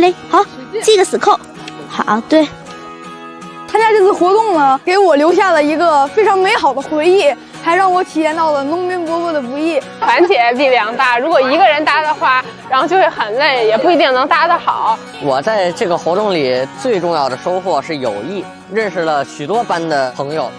嘞，好，记个死扣。好，对。参加这次活动呢，给我留下了一个非常美好的回忆，还让我体验到了农民伯伯的不易。团结力量大，如果一个人搭的话，然后就会很累，也不一定能搭得好。我在这个活动里最重要的收获是友谊，认识了许多班的朋友。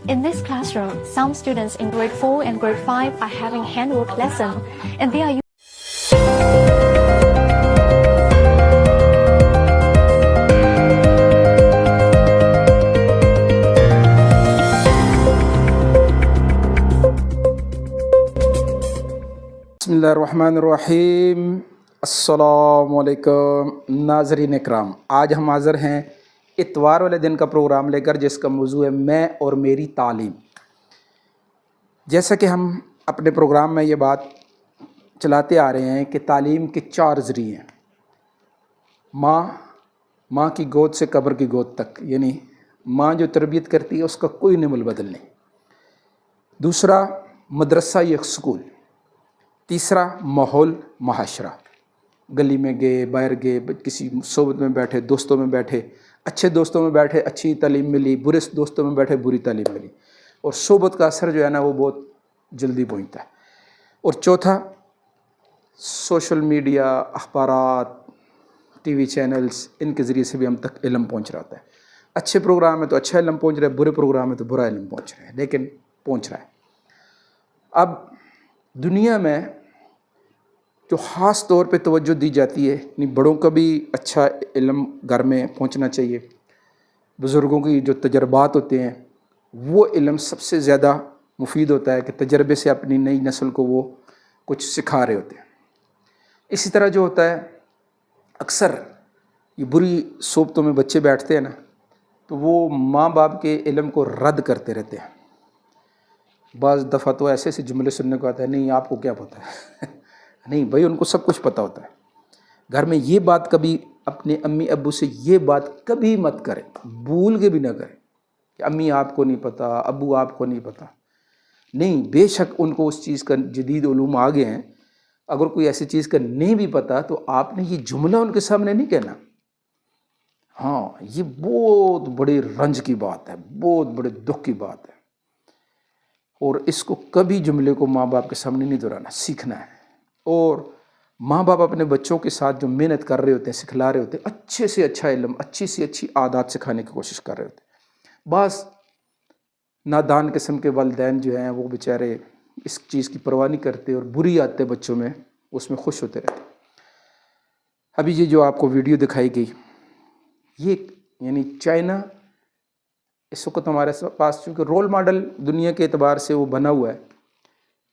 In this classroom, some students in grade 4 and grade 5 are having handwork lesson, and they are बिस्मिल्लाहिर्रहमानिर्रहीम अस्सलामुअलैकुम नाज़रीन इकराम। आज हम हाज़िर हैं इतवार वाले दिन का प्रोग्राम लेकर, जिसका मौजू है मैं और मेरी तालीम। जैसा कि हम अपने प्रोग्राम में ये बात चलाते आ रहे हैं कि तालीम के चार ज़रिए हैं। माँ की गोद से कब्र की गोद तक, यानी माँ जो तरबियत करती है उसका कोई निमुल बदल नहीं। दूसरा मदरसा या स्कूल। तीसरा माहौल महाशरा, गली में गए, बाहर गए, किसी सोबत में बैठे, दोस्तों में बैठे, अच्छे दोस्तों में बैठे अच्छी तालीम मिली, बुरे दोस्तों में बैठे बुरी तालीम मिली। और सोबत का असर जो है ना वो बहुत जल्दी पहुंचता है। और चौथा सोशल मीडिया, अखबारात, टीवी चैनल्स, इनके ज़रिए से भी हम तक इल्म पहुंच रहा होता है। अच्छे प्रोग्राम है तो अच्छा इल्म पहुंच रहा है, बुरे प्रोग्राम है तो बुरा इल्म पहुंच रहा है, लेकिन पहुंच रहा है। अब दुनिया में जो ख़ास तौर पे तवज्जो दी जाती है, यानी बड़ों का भी अच्छा इल्म घर में पहुंचना चाहिए, बुज़ुर्गों की जो तजर्बात होते हैं वो इल्म सबसे ज़्यादा मुफीद होता है कि तजर्बे से अपनी नई नस्ल को वो कुछ सिखा रहे होते हैं। इसी तरह जो होता है, अक्सर ये बुरी सोबतों में बच्चे बैठते हैं ना, तो वो माँ बाप के इल्म को रद्द करते रहते हैं। बाज़ दफ़ा तो ऐसे ऐसे जुमले सुनने को आता है, नहीं आपको क्या पता है नहीं भाई, उनको सब कुछ पता होता है। घर में ये बात कभी अपने अम्मी अब्बू से ये बात कभी मत करें, भूल के भी ना करें कि अम्मी आपको नहीं पता, अब्बू आपको नहीं पता। नहीं, बेशक उनको उस चीज़ का जदीद उलूम आ गए हैं, अगर कोई ऐसी चीज़ का नहीं भी पता तो आपने ये जुमला उनके सामने नहीं कहना। हाँ, ये बहुत बड़े रंज की बात है, बहुत बड़े दुख की बात है, और इसको कभी जुमले को माँ बाप के सामने नहीं दोहराना, सीखना है। और माँ बाप अपने बच्चों के साथ जो मेहनत कर रहे होते हैं, सिखला रहे होते हैं, अच्छे से अच्छा इल्म, अच्छी से अच्छी आदत सिखाने की कोशिश कर रहे होते हैं। बस नादान किस्म के वालिदैन जो हैं वो बेचारे इस चीज़ की परवाह नहीं करते और बुरी आदतें बच्चों में उसमें खुश होते रहते। अभी ये जो आपको वीडियो दिखाई गई, ये यानी चाइना इस वक्त हमारे पास चूँकि रोल मॉडल दुनिया के एतबार से वो बना हुआ है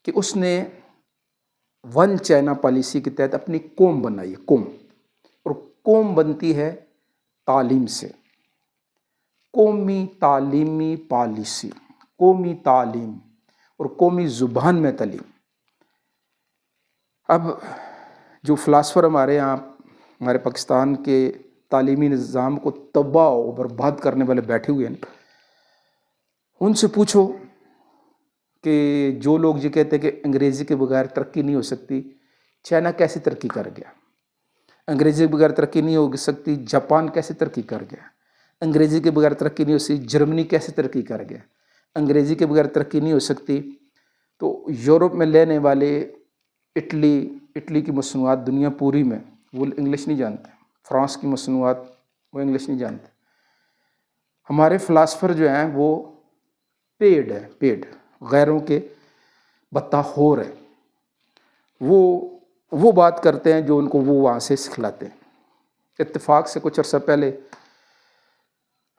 कि उसने वन चाइना पॉलिसी के तहत अपनी कौम बनाई है, कौम। और कौम बनती है तालीम से, कौमी तालीमी पॉलिसी, कौमी तालीम और कौमी ज़ुबान में तालीम। अब जो फ़िलासफ़र हमारे यहाँ, हमारे पाकिस्तान के तालीमी निज़ाम को तबाह और बर्बाद करने वाले बैठे हुए हैं, उनसे पूछो कि जो लोग ये कहते हैं कि अंग्रेज़ी के बगैर तरक्की नहीं हो सकती, चाइना कैसे तरक्की कर गया? अंग्रेज़ी के बगैर तरक्की नहीं हो सकती, जापान कैसे तरक्की कर गया? अंग्रेज़ी के बगैर तरक्की नहीं हो सकती, जर्मनी कैसे तरक्की कर गया? अंग्रेज़ी के बगैर तरक्की नहीं हो सकती तो यूरोप में लेने वाले इटली की मसनूआत दुनिया पूरी में वो इंग्लिश नहीं जानते, फ्रांस की मसनूआत वो इंग्लिश नहीं जानते। हमारे फ़िलासफ़र जो हैं वो पेड गैरों के बत्ताखोर है, वो बात करते हैं जो उनको वो वहाँ से सिखलाते हैं। इत्तेफाक से कुछ अर्सा पहले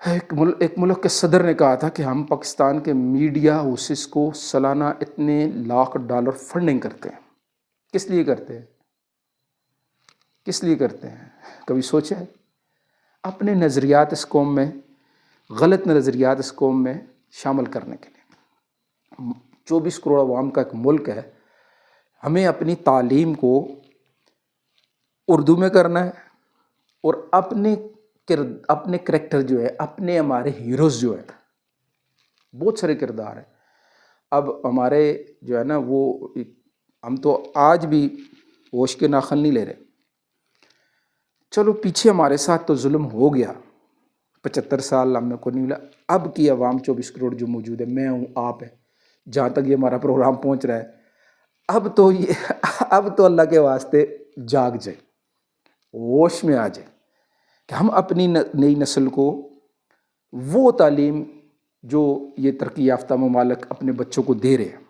एक मुल्क के सदर ने कहा था कि हम पाकिस्तान के मीडिया हाउसेस को सालाना इतने लाख डॉलर फंडिंग करते हैं। किस लिए करते हैं? किस लिए करते हैं? कभी सोचा है? अपने नज़रियात इस कौम में, गलत नज़रियात इस कौम में शामिल करने के लिए। 24 करोड़ अवाम का एक मुल्क है, हमें अपनी तालीम को उर्दू में करना है और अपने करैक्टर जो है, अपने हमारे हीरोज़ जो है, बहुत सारे किरदार हैं, اب ہمارے جو ہے نا وہ ہم تو آج بھی ہوش کے ناخن نہیں لے رہے. چلو پیچھے ہمارے ساتھ تو ظلم ہو گیا، 75 سال ہم کو نہیں ملا. اب کی عوام 24 کروڑ جو موجود ہے، میں ہوں، آپ ہیں، جہاں تک یہ ہمارا پروگرام پہنچ رہا ہے، اب تو اللہ کے واسطے جاگ جائے، ہوش میں آ جائے کہ ہم اپنی نئی نسل کو وہ تعلیم جو یہ ترقی یافتہ ممالک اپنے بچوں کو دے رہے ہیں،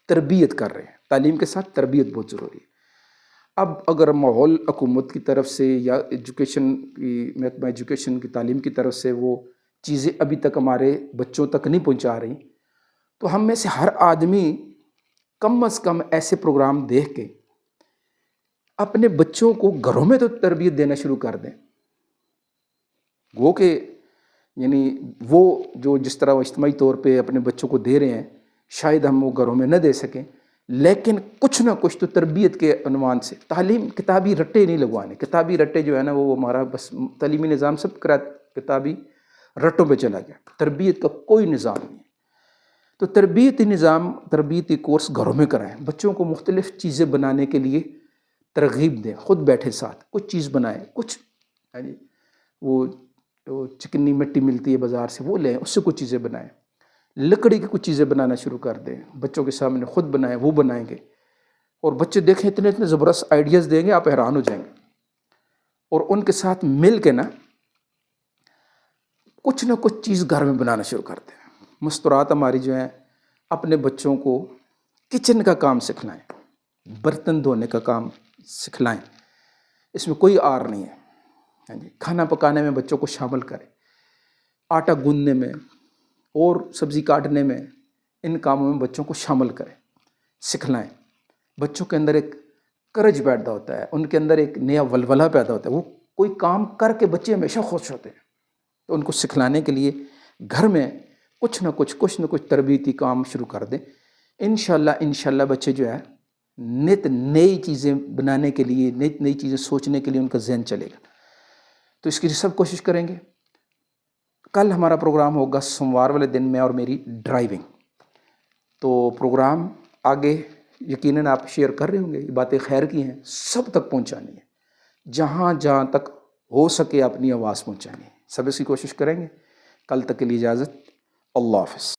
تربیت کر رہے ہیں. تعلیم کے ساتھ تربیت بہت ضروری ہے. اب اگر ماحول حکومت کی طرف سے یا محکمہ ایجوکیشن کی تعلیم کی طرف سے وہ چیزیں ابھی تک ہمارے بچوں تک نہیں پہنچا رہی، تو ہم میں سے ہر آدمی کم از کم ایسے پروگرام دیکھ کے اپنے بچوں کو گھروں میں تو تربیت دینا شروع کر دیں. وہ کہ یعنی وہ جو جس طرح وہ اجتماعی طور پہ اپنے بچوں کو دے رہے ہیں، شاید ہم وہ گھروں میں نہ دے سکیں، لیکن کچھ نہ کچھ تو تربیت کے عنوان سے تعلیم، کتابی رٹے نہیں لگوانے. کتابی رٹے جو ہے نا وہ ہمارا بس تعلیمی نظام سب کتابی رٹوں پہ چلا گیا، تربیت کا کوئی نظام نہیں ہے. تو تربیتی نظام، تربیتی کورس گھروں میں کرائیں، بچوں کو مختلف چیزیں بنانے کے لیے ترغیب دیں، خود بیٹھے ساتھ کچھ چیز بنائیں. کچھ وہ چکنی مٹی ملتی ہے بازار سے، وہ لیں، اس سے کچھ چیزیں بنائیں. لکڑی کی کچھ چیزیں بنانا شروع کر دیں، بچوں کے سامنے خود بنائیں، وہ بنائیں گے، اور بچے دیکھیں اتنے زبردست آئیڈیاز دیں گے، آپ حیران ہو جائیں گے. اور ان کے ساتھ مل کے نا کچھ نہ کچھ چیز گھر میں بنانا شروع کر دیں. مستورات ہماری جو ہیں، اپنے بچوں کو کچن کا کام سکھلائیں، برتن دھونے کا کام سکھلائیں. اس میں کوئی آر نہیں ہے. کھانا پکانے میں بچوں کو شامل کریں، آٹا گوندنے میں اور سبزی کاٹنے میں، ان کاموں میں بچوں کو شامل کریں، سکھلائیں. بچوں کے اندر ایک کرج پیدا ہوتا ہے، ان کے اندر ایک نیا ولولہ پیدا ہوتا ہے، وہ کوئی کام کر کے بچے ہمیشہ خوش ہوتے ہیں. تو ان کو سکھلانے کے لیے گھر میں کچھ نہ کچھ تربیتی کام شروع کر دیں. انشاءاللہ بچے جو ہے نئی چیزیں بنانے کے لیے، نئی چیزیں سوچنے کے لیے ان کا ذہن چلے گا. تو اس کی سب کوشش کریں گے. کل ہمارا پروگرام ہوگا سوموار والے دن میں اور میری ڈرائیونگ. تو پروگرام آگے یقیناً آپ شیئر کر رہے ہوں گے، یہ باتیں خیر کی ہیں، سب تک پہنچانی ہے، جہاں تک ہو سکے اپنی آواز پہنچانی ہے. سب اس کی کوشش کریں گے. کل تک کے لیے اجازت. اللہ حافظ.